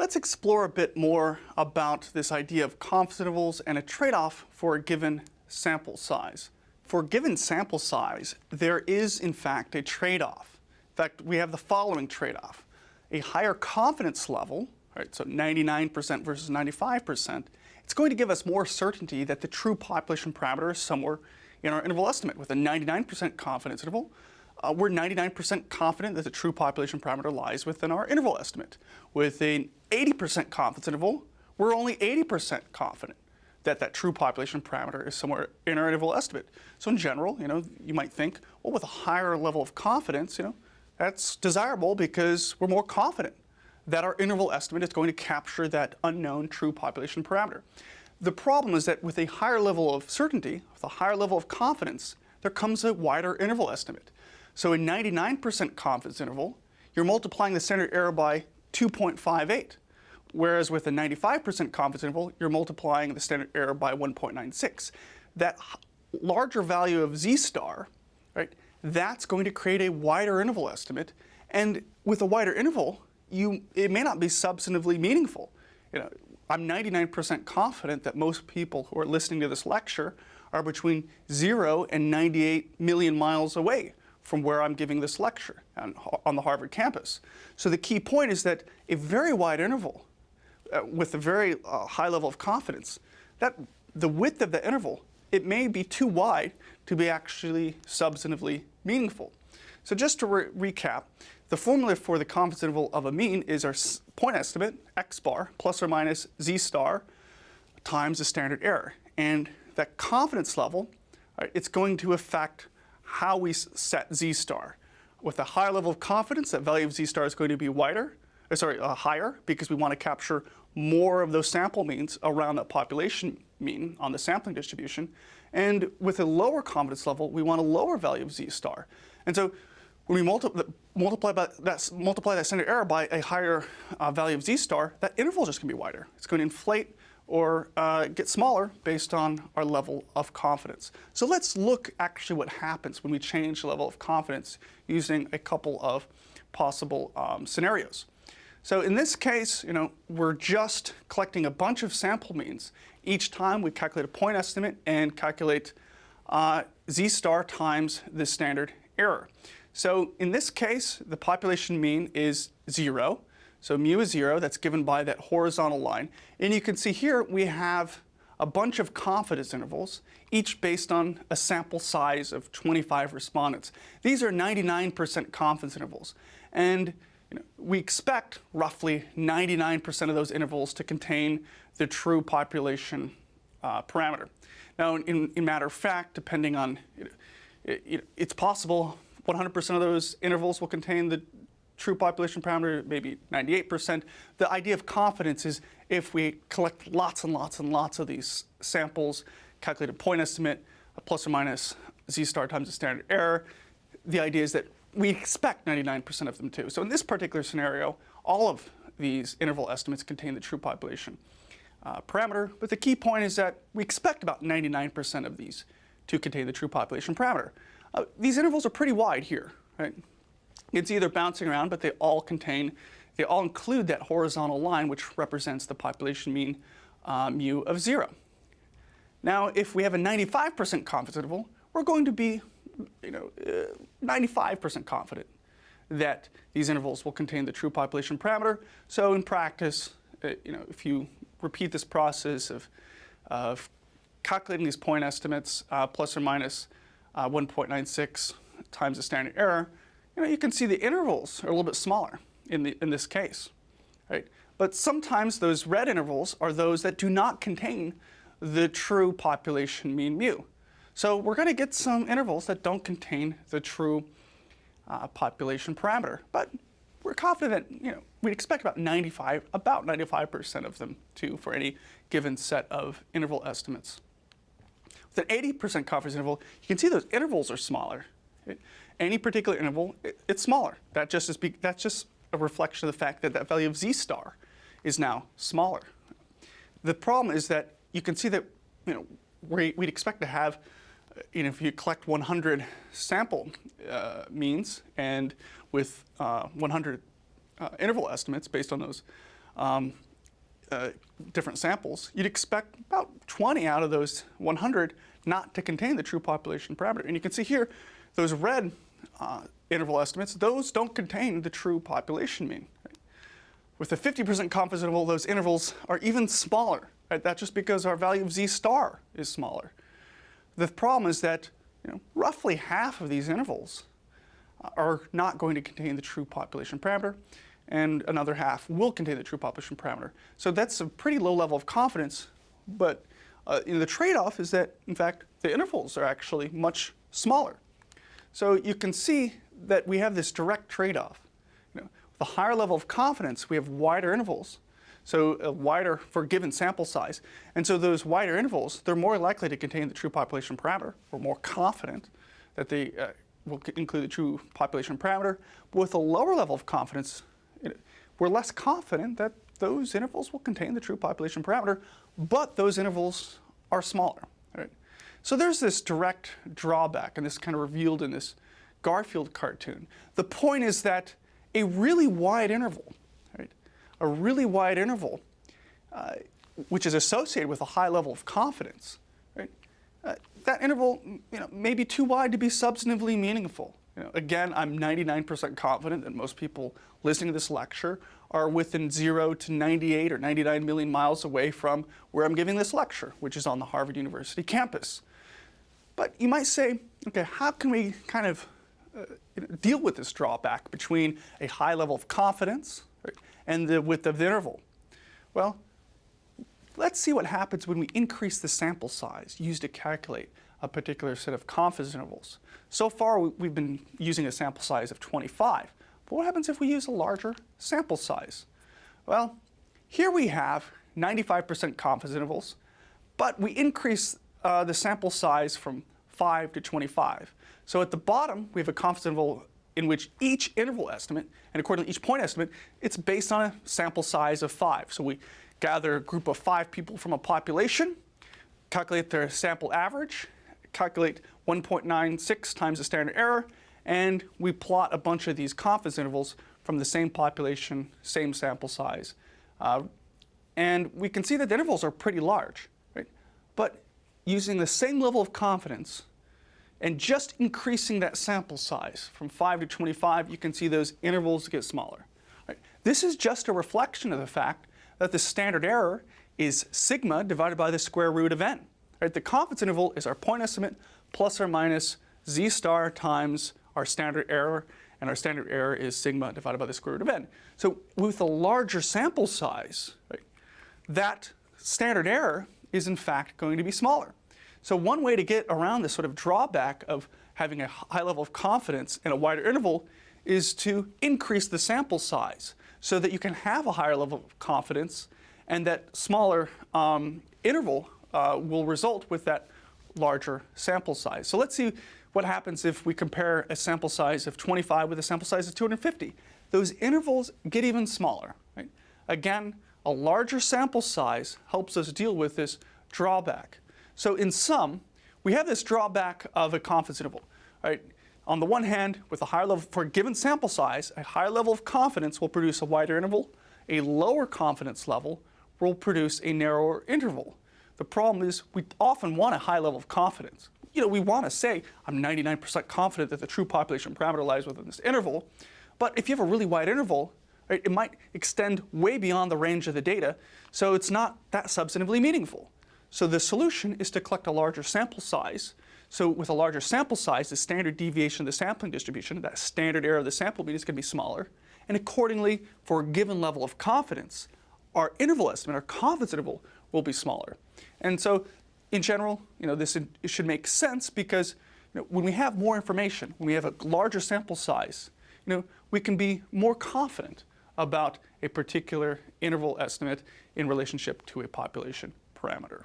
let's explore a bit more about this idea of confidence intervals and a trade-off for a given sample size. For a given sample size, there is in fact a trade-off. In fact, we have the following trade-off. A higher confidence level, right, so 99% versus 95%, it's going to give us more certainty that the true population parameter is somewhere in our interval estimate. With a 99% confidence interval, we're 99% confident that the true population parameter lies within our interval estimate. With an 80% confidence interval, we're only 80% confident that that true population parameter is somewhere in our interval estimate. So in general, you might think, well, with a higher level of confidence, that's desirable because we're more confident that our interval estimate is going to capture that unknown true population parameter. The problem is that with a higher level of certainty, with a higher level of confidence, there comes a wider interval estimate. So a 99% confidence interval, you're multiplying the standard error by 2.58. Whereas with a 95% confidence interval, you're multiplying the standard error by 1.96. That larger value of z star, right, that's going to create a wider interval estimate. And with a wider interval, it may not be substantively meaningful. I'm 99% confident that most people who are listening to this lecture are between 0 and 98 million miles away from where I'm giving this lecture on the Harvard campus. So the key point is that a very wide interval with a very high level of confidence, that the width of the interval, it may be too wide to be actually substantively meaningful. So just to recap, the formula for the confidence interval of a mean is our point estimate, x bar, plus or minus z star, times the standard error. And that confidence level, right, it's going to affect how we set z star. With a higher level of confidence, that value of z star is going to be higher, because we want to capture more of those sample means around that population mean on the sampling distribution. And with a lower confidence level, we want a lower value of z star. And so when we multiply that standard error by a higher value of z star, that interval is just going to be wider. It's going to inflate or get smaller based on our level of confidence. So let's look actually what happens when we change the level of confidence using a couple of possible scenarios. So in this case, we're just collecting a bunch of sample means. Each time we calculate a point estimate and calculate z star times the standard error. So in this case, the population mean is 0. So mu is 0. That's given by that horizontal line. And you can see here we have a bunch of confidence intervals, each based on a sample size of 25 respondents. These are 99% confidence intervals. And we expect roughly 99% of those intervals to contain the true population parameter. Now, in matter of fact, depending on, it's possible 100% of those intervals will contain the true population parameter, maybe 98%. The idea of confidence is if we collect lots and lots and lots of these samples, calculate a point estimate, plus or minus z star times the standard error, the idea is that we expect 99% of them too. So in this particular scenario, all of these interval estimates contain the true population parameter, but the key point is that we expect about 99% of these to contain the true population parameter. These intervals are pretty wide here, right? It's either bouncing around, but they all include that horizontal line, which represents the population mean mu of 0. Now, if we have a 95% confidence interval, we're going to be 95% confident that these intervals will contain the true population parameter. So in practice, if you repeat this process of calculating these point estimates plus or minus 1.96 times the standard error, you can see the intervals are a little bit smaller in this case, right? But sometimes those red intervals are those that do not contain the true population mean mu. So we're going to get some intervals that don't contain the true population parameter, but we're confident that we'd expect about 95% of them too for any given set of interval estimates. With an 80% confidence interval, you can see those intervals are smaller. Any particular interval, it's smaller. That's just a reflection of the fact that that value of z star is now smaller. The problem is that you can see that we'd expect to have, if you collect 100 sample means and with 100 interval estimates based on those different samples, you'd expect about 20 out of those 100 not to contain the true population parameter. And you can see here, those red interval estimates, those don't contain the true population mean. Right? With a 50% confidence interval, those intervals are even smaller. Right? That's just because our value of z star is smaller. The problem is that roughly half of these intervals are not going to contain the true population parameter, and another half will contain the true population parameter. So that's a pretty low level of confidence, but the trade-off is that, in fact, the intervals are actually much smaller. So you can see that we have this direct trade-off. With a higher level of confidence, we have wider intervals, so wider for a given sample size. And so those wider intervals, they're more likely to contain the true population parameter. We're more confident that they will include the true population parameter. But with a lower level of confidence, we're less confident that those intervals will contain the true population parameter, but those intervals are smaller. Right? So there's this direct drawback, and this is kind of revealed in this Garfield cartoon. The point is that a really wide interval, right, a really wide interval, which is associated with a high level of confidence, right, that interval may be too wide to be substantively meaningful. Again, I'm 99% confident that most people listening to this lecture are within 0 to 98 or 99 million miles away from where I'm giving this lecture, which is on the Harvard University campus. But you might say, okay, how can we kind of deal with this drawback between a high level of confidence, right, and the width of the interval? Well, let's see what happens when we increase the sample size used to calculate a particular set of confidence intervals. So far, we've been using a sample size of 25. But what happens if we use a larger sample size? Well, here we have 95% confidence intervals, but we increase the sample size from 5 to 25. So at the bottom, we have a confidence interval in which each interval estimate, and according to each point estimate, it's based on a sample size of 5. So we gather a group of 5 people from a population, calculate their sample average, calculate 1.96 times the standard error, and we plot a bunch of these confidence intervals from the same population, same sample size. And we can see that the intervals are pretty large, right? But using the same level of confidence and just increasing that sample size from 5 to 25, you can see those intervals get smaller. Right? This is just a reflection of the fact that the standard error is sigma divided by the square root of n. Right? The confidence interval is our point estimate plus or minus z star times our standard error, and our standard error is sigma divided by the square root of n. So with a larger sample size, right, that standard error is in fact going to be smaller. So one way to get around this sort of drawback of having a high level of confidence in a wider interval is to increase the sample size so that you can have a higher level of confidence, and that smaller interval will result with that larger sample size. So let's see what happens if we compare a sample size of 25 with a sample size of 250. Those intervals get even smaller. Right? Again, a larger sample size helps us deal with this drawback. So in sum, we have this drawback of a confidence interval. Right? On the one hand, with a higher level, for a given sample size, a higher level of confidence will produce a wider interval. A lower confidence level will produce a narrower interval. The problem is we often want a high level of confidence. We want to say, I'm 99% confident that the true population parameter lies within this interval. But if you have a really wide interval, right, it might extend way beyond the range of the data, so it's not that substantively meaningful. So the solution is to collect a larger sample size. So with a larger sample size, the standard deviation of the sampling distribution, that standard error of the sample mean, is going to be smaller. And accordingly, for a given level of confidence, our interval estimate, our confidence interval, will be smaller. And so in general, this should make sense because when we have more information, when we have a larger sample size, we can be more confident about a particular interval estimate in relationship to a population parameter.